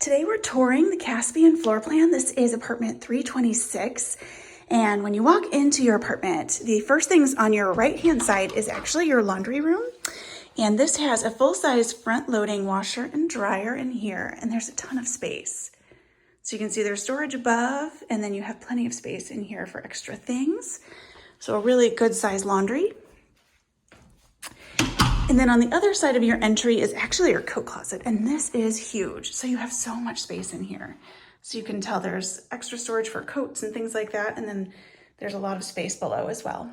Today we're touring the Caspian floor plan. This is apartment 326. And when you walk into your apartment, the first things on your right-hand side is actually your laundry room. And this has a full-size front-loading washer and dryer in here, and there's a ton of space. So you can see there's storage above, and then you have plenty of space in here for extra things. So a really good-sized laundry. And then on the other side of your entry is actually your coat closet, and this is huge. So you have so much space in here. So you can tell there's extra storage for coats and things like that, and then there's a lot of space below as well.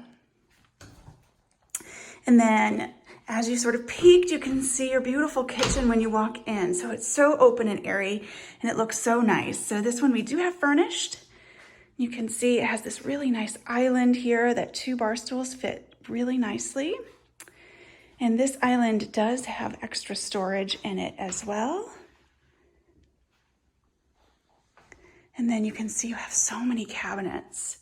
And then as you sort of peeked, you can see your beautiful kitchen when you walk in. So it's so open and airy, and it looks so nice. So this one we do have furnished. You can see it has this really nice island here that 2 bar stools fit really nicely. And this island does have extra storage in it as well. And then you can see you have so many cabinets.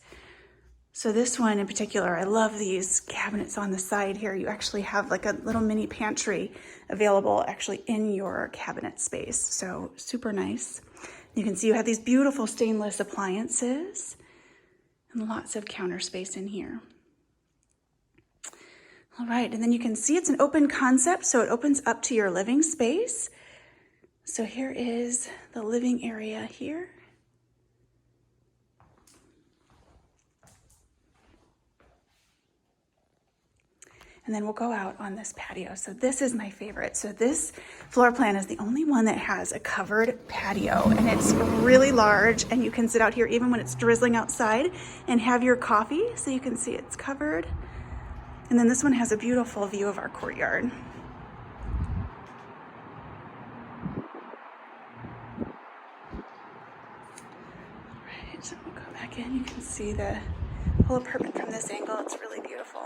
So this one in particular, I love these cabinets on the side here. You actually have like a little mini pantry available actually in your cabinet space. So super nice. You can see you have these beautiful stainless appliances and lots of counter space in here. All right, and then you can see it's an open concept, so it opens up to your living space. So here is the living area here. And then we'll go out on this patio. So this is my favorite. So this floor plan is the only one that has a covered patio, and it's really large, and you can sit out here even when it's drizzling outside and have your coffee. So you can see it's covered. And then this one has a beautiful view of our courtyard. All right, so we'll go back in. You can see the whole apartment from this angle. It's really beautiful.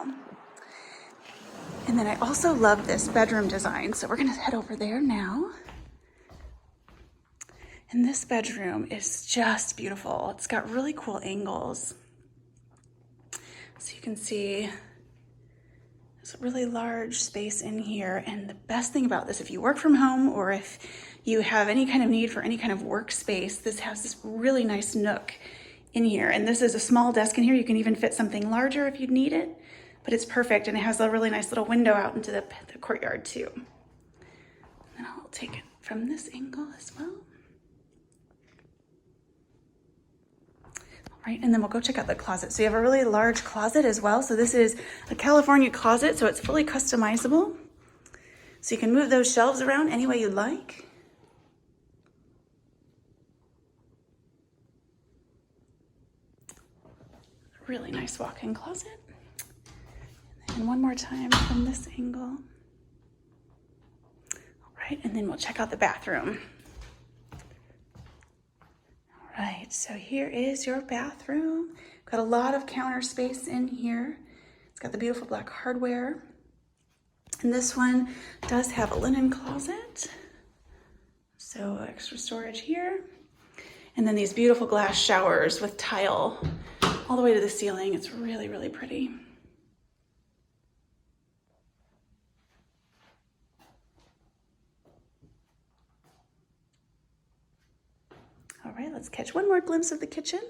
And then I also love this bedroom design. So we're gonna head over there now. And this bedroom is just beautiful. It's got really cool angles. So you can see it's a really large space in here. And the best thing about this, if you work from home or if you have any kind of need for any kind of workspace, this has this really nice nook in here. And this is a small desk in here. You can even fit something larger if you need it, but it's perfect. And it has a really nice little window out into the courtyard too. And I'll take it from this angle as well. Right, and then we'll go check out the closet. So you have a really large closet as well. So this is a California closet, so it's fully customizable. So you can move those shelves around any way you'd like. Really nice walk-in closet. And one more time from this angle. All right, and then we'll check out the bathroom. Right, so here is your bathroom. Got a lot of counter space in here. It's got the beautiful black hardware. And this one does have a linen closet. So extra storage here. And then these beautiful glass showers with tile all the way to the ceiling. It's really, really pretty. All right, let's catch one more glimpse of the kitchen.